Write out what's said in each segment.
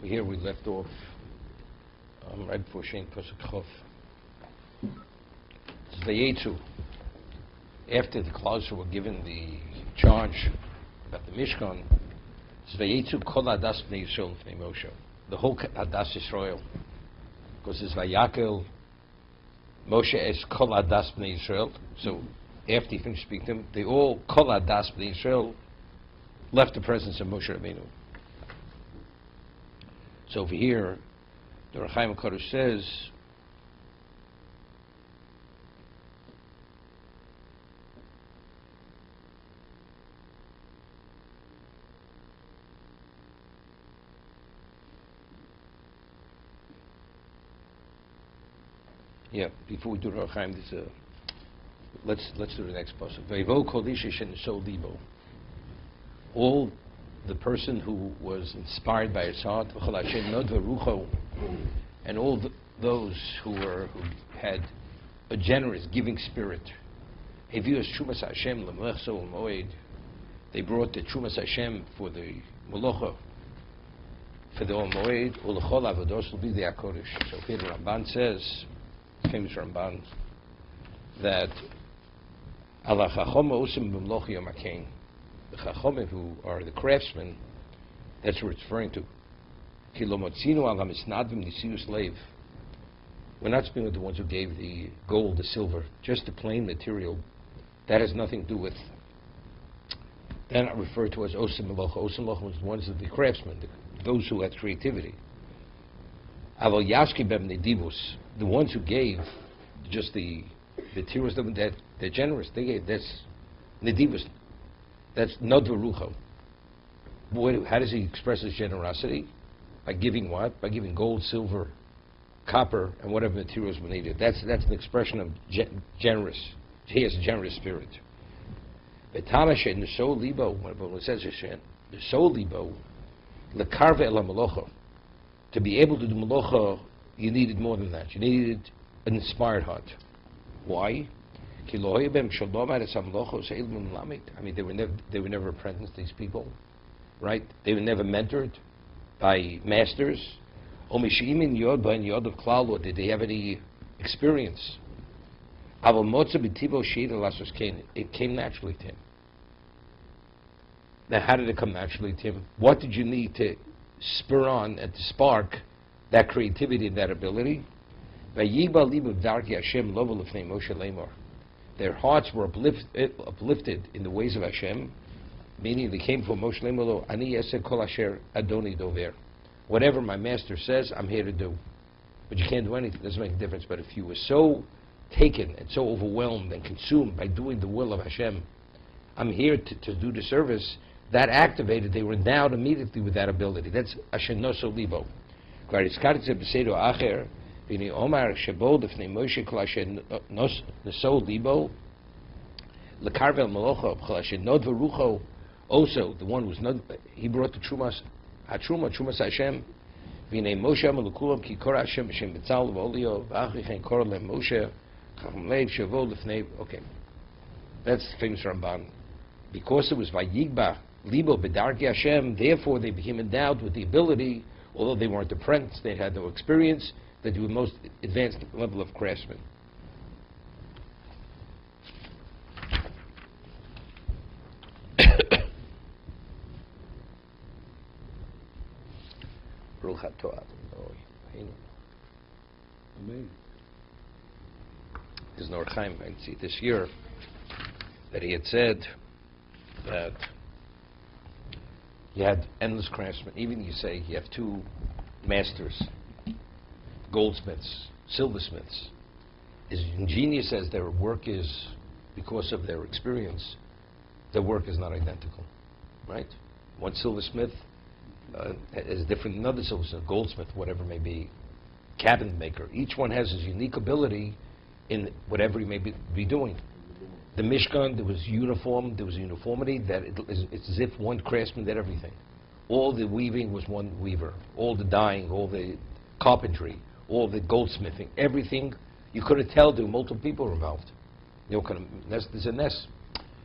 Here we left off right before Shein Pasuk Chof. It's Vayetzu. After the Klaus were given the charge about the Mishkan, it's Vayetzu Kol Adas Bnei Yisrael Bnei Moshe. The whole Adas Yisrael, because it's Vayakhel Moshe es Kol Adas Bnei Yisrael. So after he finished speaking to them, they all Kol Adas Bnei Yisrael left the presence of Moshe Rabbeinu. So over here, the Ohr HaChaim HaKadosh says, before we do the Ohr HaChaim, let's do the next pasuk. Vayvo kol ish she'nesol libo. All the person who was inspired by his heart, and all those who had a generous, giving spirit. They brought the Chumash Hashem for the Molocha, for the Ol Moed, Ulechol Avodos will be the HaKodesh. So here the Ramban says, famous Ramban, that Allah Chachom Osim B'Mloch Yom HaKein. The Chachomim, who are the craftsmen, that's what it's referring to. We're not speaking of the ones who gave the gold, the silver, just the plain material. That has nothing to do with. They're not referred to as Osim Melocha. Osim Melocha was the ones of the craftsmen, those who had creativity. The ones who gave just the materials that they're generous. They gave, that's Nedivus. That's Nodva Rucho. How does he express his generosity? By giving what? By giving gold, silver, copper, and whatever materials were needed. That's an expression of generous. He has a generous spirit. V'tamashe nesol libo. When it says nesol libo, lekarve el malocha. To be able to do malocha, you needed more than that. You needed an inspired heart. Why? I mean, they were never apprenticed, these people, right? They were never mentored by masters. Did they have any experience? It came naturally to him. Now, how did it come naturally to him? What did you need to spur on and to spark that creativity and that ability? Their hearts were uplifted in the ways of Hashem, meaning they came from Moshe Lemolo, Ani Yeseh Kol Asher Adoni Dover. Whatever my master says, I'm here to do. But you can't do anything, it doesn't make a difference. But if you were so taken and so overwhelmed and consumed by doing the will of Hashem, I'm here to do the service, that activated, they were endowed immediately with that ability. That's Asher Noso Libo. Omar Shebod Ifnei Moshe Klashe Nesol Libo Lekarvel Malocha Klashe Nod Verucho. Also, the one who's not, he brought the Chumash Hashem. V'nei Moshe Amalekulam Ki Kor Hashem B'Shem Betzal V'Olio V'Achichen Kor Le Moshe Chacham Leiv Shevod Ifnei. Okay, that's the famous Ramban. Because it was Vayigba Libo B'Darki Hashem, therefore they became endowed with the ability, although they weren't apprenticed, they had no experience, that you were most advanced level of craftsman. There's no Ohr HaChaim, I can see this year, that he had said that you had endless craftsmen. Even you say you have two masters, goldsmiths, silversmiths. As ingenious as their work is, because of their experience, their work is not identical, right? One silversmith is different than another silversmith, goldsmith, whatever it may be, cabinet maker. Each one has his unique ability in whatever he may be doing. The Mishkan, there was uniformity, that it's as if one craftsman did everything. All the weaving was one weaver, all the dyeing, all the carpentry, all the goldsmithing, everything. You couldn't tell there were multiple people involved. You know, there's a nest.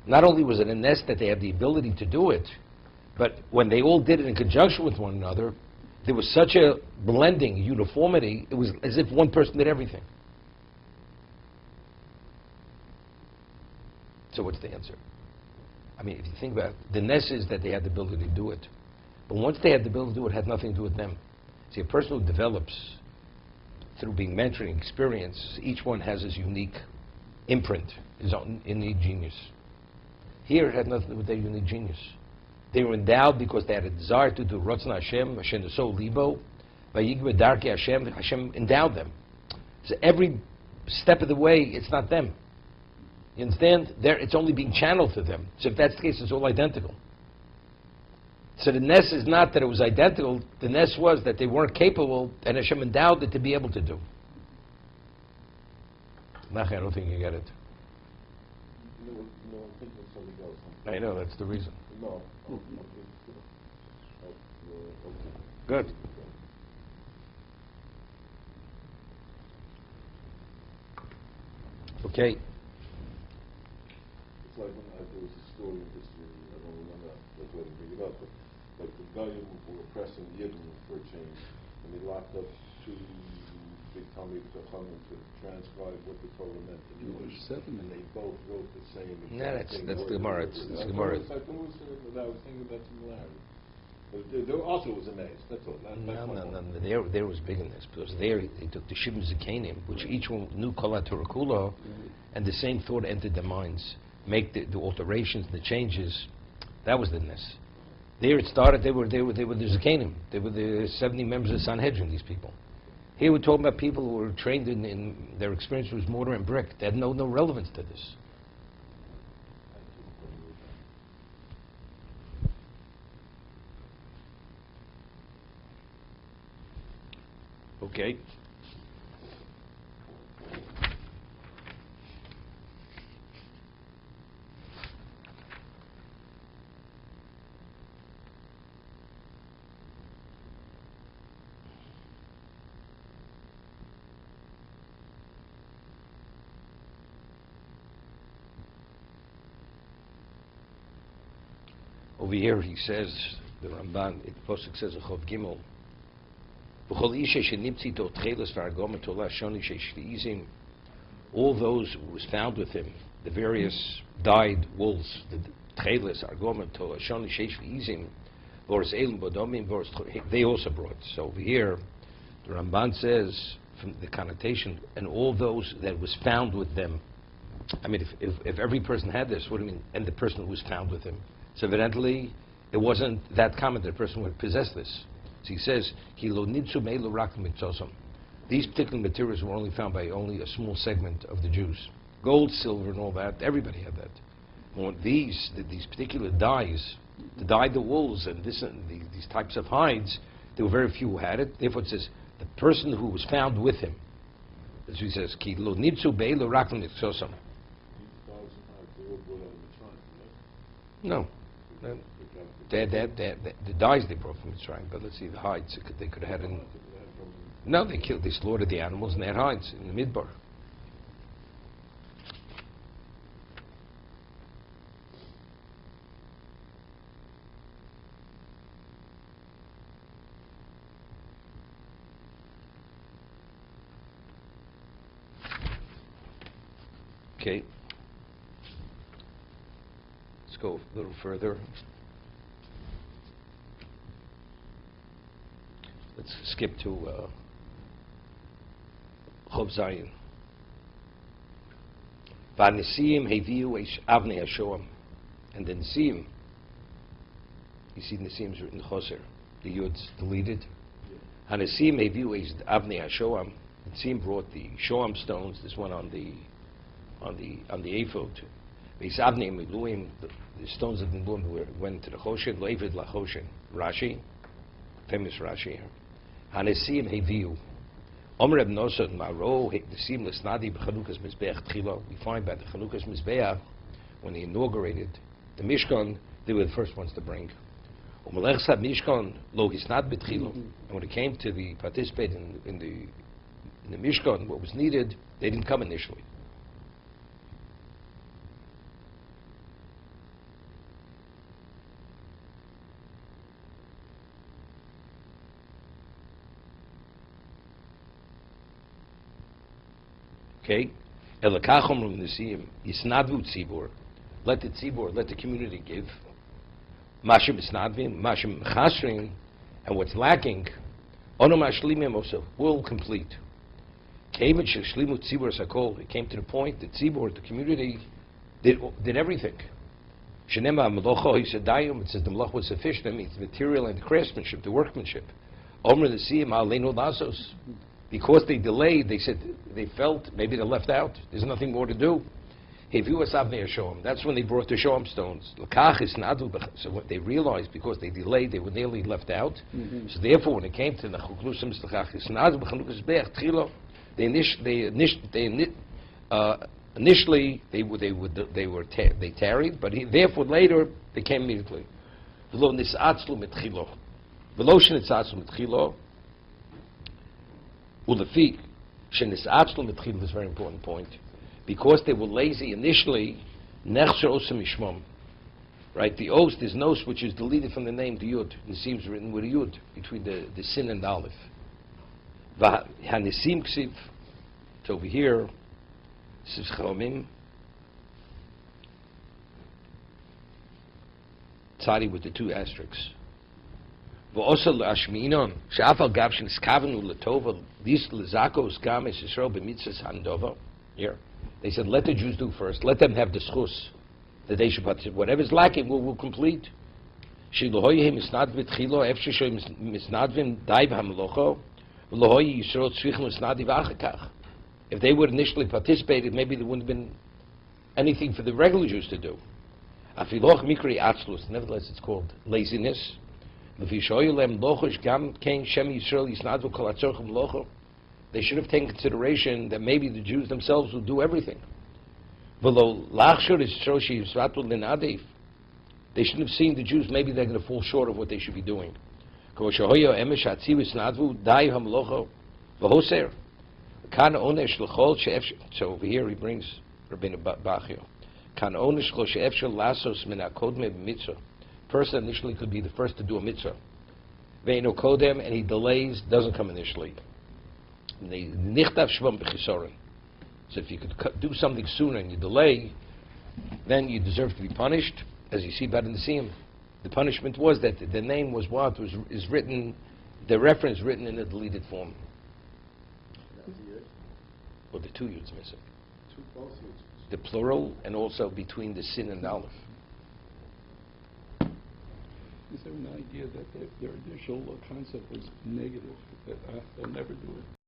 Not only was it a nest that they had the ability to do it, but when they all did it in conjunction with one another, there was such a blending, uniformity, it was as if one person did everything. So what's the answer? I mean, if you think about it, the ness is that they had the ability to do it. But once they had the ability to do it, it had nothing to do with them. See, a person who develops through being mentored and experience, each one has his unique imprint, his own unique genius. Here, it had nothing to do with their unique genius. They were endowed because they had a desire to do Ratzon Hashem, Hashem the soul libo, Vayigve Darkei Hashem, Hashem endowed them. So every step of the way, it's not them. You understand? It's only being channeled to them. So if that's the case, it's all identical. So the ness is not that it was identical. The ness was that they weren't capable, and Hashem endowed it to be able to do. Nachi, I don't think you get it. No, I'm thinking of something else. I know, that's the reason. No. Good. Okay. It's like when there was a story in history, I don't remember, that's why I didn't bring it up, but like the Goyim who were pressing Yidden for a change, and they locked up two big Talmid Chachamim to transcribe what the Torah meant in English, and they both wrote the same exact No, that's thing. the Gemara. It's Gemara. I was thinking about similarity. But there also was a maze, that's all. No. There was big in this, because there they took the Shibim Zikanim, which each one knew Kol HaTorah Kula, and the same thought entered their minds. Make the alterations, the changes. That was the ness. There it started. They were the Zikanim. They were the 70 members of Sanhedrin. These people. Here we're talking about people who were trained in their experience was mortar and brick. They had no relevance to this. Okay. Over here he says, the Ramban, the Pasuk says, Chov Gimel, all those who was found with him, the various dyed wolves, the tcheles, argoma, tola, shoni, sheish, v'izim, voris elim, bodomim, voris, they also brought. So over here, the Ramban says, from the connotation, and all those that was found with them. I mean, if every person had this, what do you mean? And the person who was found with him. So evidently, it wasn't that common that a person would possess this. So he says, these particular materials were only found by only a small segment of the Jews. Gold, silver, and all that, everybody had that. Well, these particular dyes, to dye the wools and these types of hides, there were very few who had it. Therefore it says, the person who was found with him. As he says, no. The dyes they brought from Mitzrayim, but let's see, the hides they could have had in. No, they slaughtered the animals and they had hides in the Midbar. Okay. Let's go a little further. Let's skip to Chov Zayin. V'anisim heviu eish avnei hashoam, and the nisim. You see, nisim is written choser. The yud's deleted. Hanisim heviu eish avnei hashoam. Nisim brought the shoam stones. This one on the ephod. V'is avnei miluim. The stones of Miluim went to the choshen. Lo'evid la choshen. Rashi, famous Rashi here. Hanesim heviu. Omer Reb Nosson Maro Nesim Lesnadi b'Chanukas Mizbeach Tchila. We find by the Chanukas Mizbeach, when they inaugurated the Mishkan, they were the first ones to bring. Umelech Sab Mishkan Lo Hisnad B'Tchila. And when it came to the participate in the Mishkan, what was needed, they didn't come initially. Okay? Elakachom Nisim, Yisnadvu Tzibor. Let the Tzibor, let the community give. Mashim Isnadvim, Mashim Chasrin, and what's lacking, Ono Mashlimim also, will complete. Came and Shlimu Tzibor Sakol, it came to the point that Tzibor, the community, did everything. Shenema Melocho Hisadayim, it says the Melach was sufficient, it means the material and the craftsmanship, the workmanship. Omer Nisim, Aleinu Lasos. Because they delayed, they said, they felt maybe they're left out. There's nothing more to do. That's when they brought the Shoam stones. So what they realized, because they delayed, they were nearly left out. So therefore, when it came to the initially they tarried, but therefore later they came immediately. Ulefik, shenisatlu mitchil is a very important point. Because they were lazy initially, nechsher osem mishmam. Right, the os, there's nos which is deleted from the name, the yud. Nisim is written with a yud, between the sin and the aleph. Hanisim ksiv, it's over here, Sivchomim, tzadi with the two asterisks. ואוסר להשמיעינון, שאף על גב שנסכוונו לטובה, ליס לזקוס גם את ישראל במצוות הנדova. Here, they said, let the Jews do first. Let them have the schus that they should participate. Whatever's lacking, we'll complete. שלהויהם מסנד ותחילו, איפה שהם מסנדבים די בהמלוכו, ולהוי ישראל צריכים מסנדי ואחר כך. If they would initially participated, maybe there wouldn't have been anything for the regular Jews to do. Afiloch mikri atzlus. Nevertheless, it's called laziness. They should have taken consideration that maybe the Jews themselves will do everything. They shouldn't have seen the Jews, maybe they're going to fall short of what they should be doing. So over here he brings Rabbeinu Bachio. Person initially could be the first to do a mitzvah. Ve'eno kodem, and he delays, doesn't come initially. Nichtav shvam b'chisoron. So if you could do something sooner and you delay, then you deserve to be punished, as you see about in the Siyam. The punishment was that the name was what is written, the reference written in a deleted form. Well, the two yuds missing. The plural, and also between the sin and the aleph. Is there an idea that their initial concept was negative, that they'll never do it?